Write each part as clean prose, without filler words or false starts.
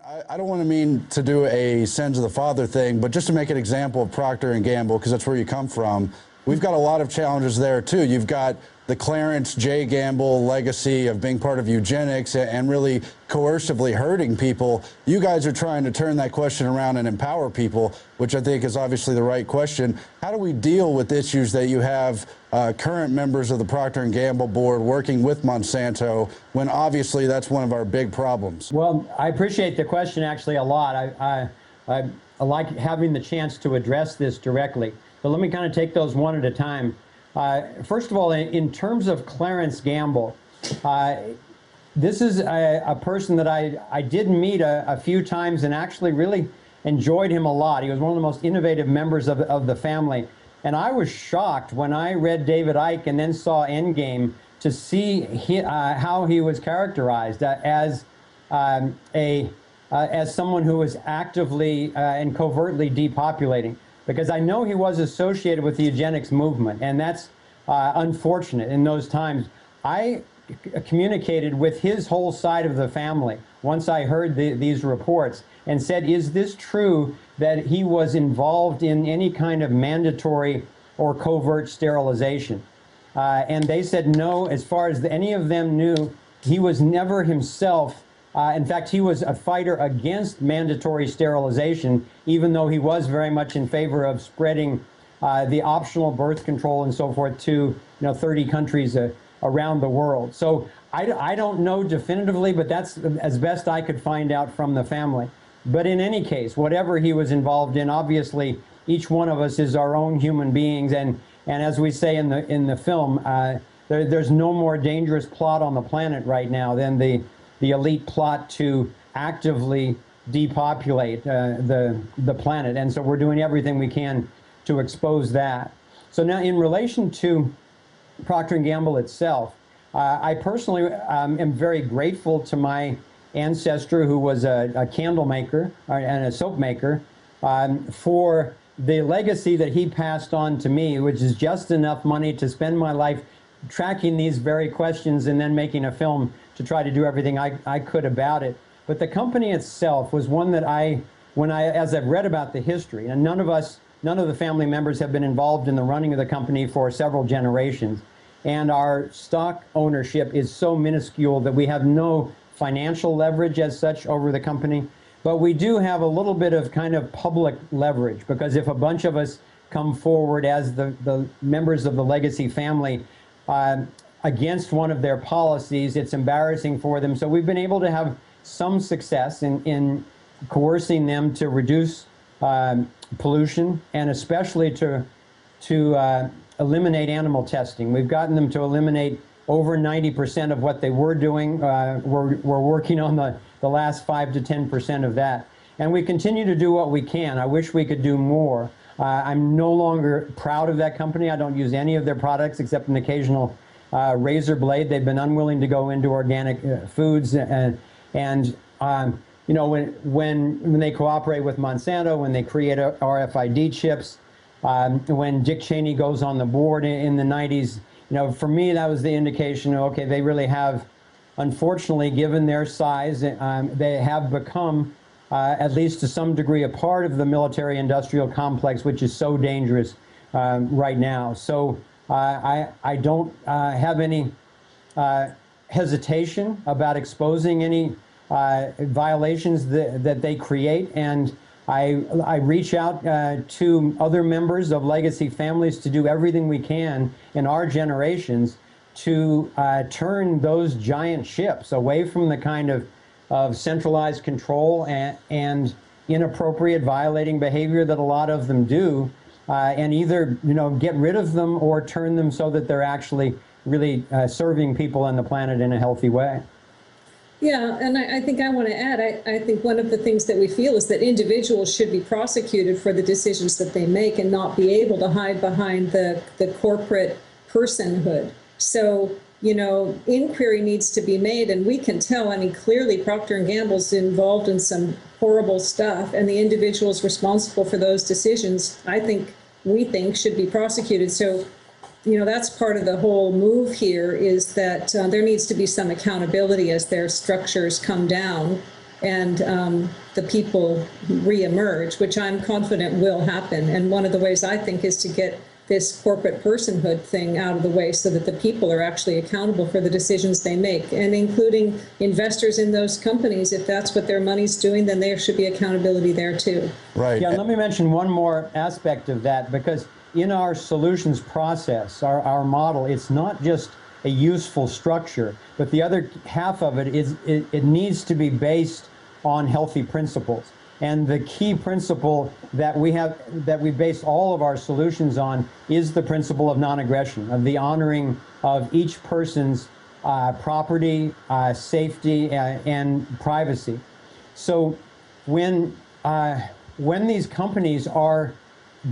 I don't want to mean to do a sins of the father thing, but just to make an example of Procter and Gamble, because that's where you come from, we've got a lot of challenges there too. You've got the Clarence J. Gamble legacy of being part of eugenics and really coercively hurting people. You guys are trying to turn that question around and empower people, which I think is obviously the right question. How do we deal with issues that you have current members of the Procter & Gamble board working with Monsanto, when obviously that's one of our big problems? Well, I appreciate the question actually a lot. I like having the chance to address this directly. But let me kind of take those one at a time. First of all, in terms of Clarence Gamble, this is a person that I did meet a few times and actually really enjoyed him a lot. He was one of the most innovative members of the family. And I was shocked when I read David Icke and then saw Endgame to see how he was characterized as someone who was actively and covertly depopulating. Because I know he was associated with the eugenics movement, and that's unfortunate in those times. I communicated with his whole side of the family once I heard these reports and said, is this true that he was involved in any kind of mandatory or covert sterilization? And they said no. As far as any of them knew, he was never himself. In fact, he was a fighter against mandatory sterilization, even though he was very much in favor of spreading the optional birth control and so forth to 30 countries around the world. So I don't know definitively, but that's as best I could find out from the family. But in any case, whatever he was involved in, obviously each one of us is our own human beings, and as we say in the film, there's no more dangerous plot on the planet right now than the elite plot to actively depopulate the planet. And so we're doing everything we can to expose that. So now in relation to Procter & Gamble itself, I personally am very grateful to my ancestor, who was a candle maker and a soap maker, for the legacy that he passed on to me, which is just enough money to spend my life tracking these very questions and then making a film to try to do everything I could about it. But the company itself was one that as I've read about the history, and none of the family members have been involved in the running of the company for several generations, and our stock ownership is so minuscule that we have no financial leverage as such over the company. But we do have a little bit of kind of public leverage, because if a bunch of us come forward as the members of the legacy family against one of their policies, it's embarrassing for them. So we've been able to have some success in coercing them to reduce pollution, and especially to eliminate animal testing. We've gotten them to eliminate over 90% of what they were doing. We're working on the last 5 to 10% of that. And we continue to do what we can. I wish we could do more. I'm no longer proud of that company. I don't use any of their products except an occasional razor blade. They've been unwilling to go into organic foods, and you know, when they cooperate with Monsanto, when they create RFID chips, when Dick Cheney goes on the board in the 90s, you know, for me that was the indication, okay, they really have, unfortunately, given their size, they have become, at least to some degree, a part of the military-industrial complex, which is so dangerous right now. So I don't have any hesitation about exposing any violations that they create, and I reach out to other members of legacy families to do everything we can in our generations to turn those giant ships away from the kind of centralized control and inappropriate violating behavior that a lot of them do, and either, you know, get rid of them or turn them so that they're actually really serving people and the planet in a healthy way. Yeah, and I think I want to add, I think one of the things that we feel is that individuals should be prosecuted for the decisions that they make and not be able to hide behind the corporate personhood. So, you know, inquiry needs to be made, and we can tell, I mean, clearly Procter & Gamble's involved in some horrible stuff, and the individuals responsible for those decisions, we think should be prosecuted. So, you know, that's part of the whole move here, is that there needs to be some accountability as their structures come down. the people reemerge, which I'm confident will happen. And one of the ways I think is to get this corporate personhood thing out of the way so that the people are actually accountable for the decisions they make, and including investors in those companies. If that's what their money's doing, then there should be accountability there too. Right. Yeah, let me mention one more aspect of that, because in our solutions process, our model, it's not just a useful structure, but the other half of it is it needs to be based on healthy principles. And the key principle that we base all of our solutions on is the principle of non-aggression, of the honoring of each person's property, safety, and privacy. So when these companies are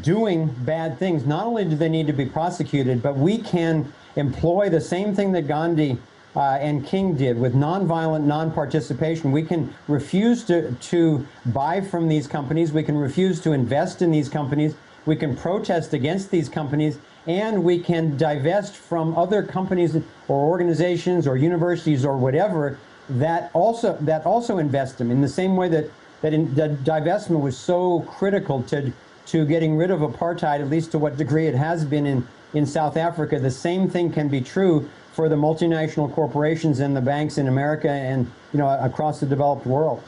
doing bad things, not only do they need to be prosecuted, but we can employ the same thing that Gandhi and King did with nonviolent non-participation. We can refuse to buy from these companies. We can refuse to invest in these companies. We can protest against these companies, and we can divest from other companies or organizations or universities or whatever that also invest them in the same way that divestment was so critical to getting rid of apartheid, at least to what degree it has been in South Africa. The same thing can be true for the multinational corporations and the banks in America and across the developed world.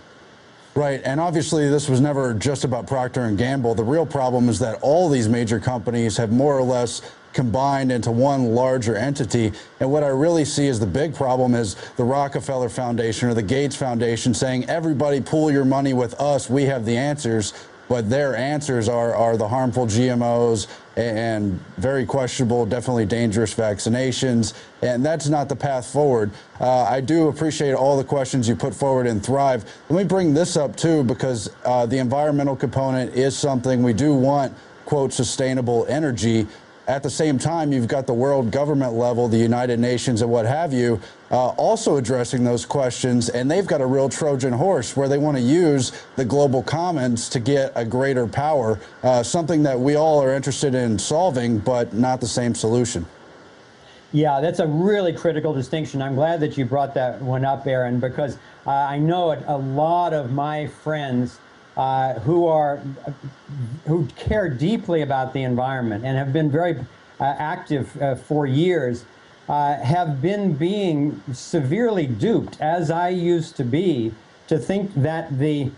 Right, and obviously this was never just about Procter & Gamble. The real problem is that all these major companies have more or less combined into one larger entity. And what I really see as the big problem is the Rockefeller Foundation or the Gates Foundation saying, everybody pool your money with us, we have the answers. But their answers are the harmful GMOs and very questionable, definitely dangerous vaccinations. And that's not the path forward. I do appreciate all the questions you put forward in Thrive. Let me bring this up too, because the environmental component is something we do want, quote, sustainable energy. At the same time, you've got the world government level, the United Nations and what have you, also addressing those questions, and they've got a real Trojan horse where they want to use the global commons to get a greater power, something that we all are interested in solving, but not the same solution. Yeah, that's a really critical distinction. I'm glad that you brought that one up, Aaron, because I know a lot of my friends who care deeply about the environment and have been very active for years, have been being severely duped, as I used to be, to think that the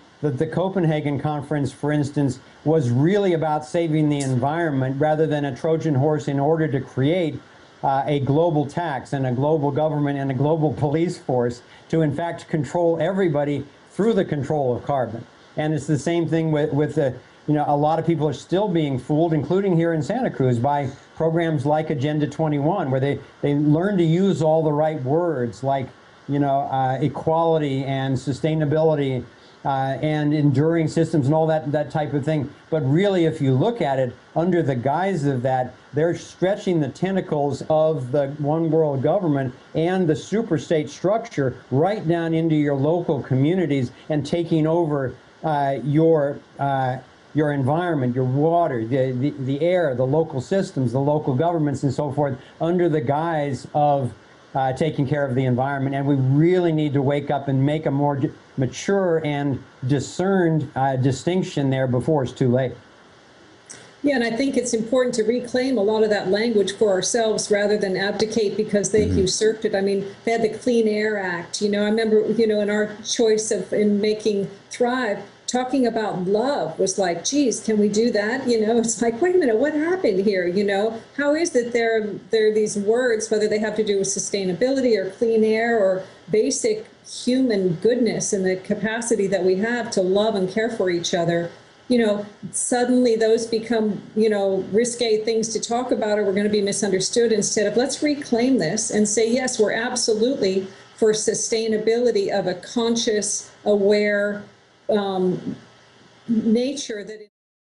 Copenhagen conference, for instance, was really about saving the environment rather than a Trojan horse in order to create a global tax and a global government and a global police force to, in fact, control everybody through the control of carbon. And it's the same thing with the, a lot of people are still being fooled, including here in Santa Cruz, by programs like Agenda 21, where they learn to use all the right words like, equality and sustainability and enduring systems and all that type of thing. But really, if you look at it, under the guise of that, they're stretching the tentacles of the one world government and the super state structure right down into your local communities and taking over your environment, your water, the air, the local systems, the local governments, and so forth, under the guise of taking care of the environment. And we really need to wake up and make a more mature and discerned distinction there before it's too late. Yeah, and I think it's important to reclaim a lot of that language for ourselves rather than abdicate because they've usurped it. I mean, they had the Clean Air Act. I remember, in our choice in making Thrive, talking about love was like, geez, can we do that? It's like, wait a minute, what happened here? How is it there are these words, whether they have to do with sustainability or clean air or basic human goodness and the capacity that we have to love and care for each other, suddenly those become, risque things to talk about or we're going to be misunderstood, instead of let's reclaim this and say, yes, we're absolutely for sustainability of a conscious, aware nature that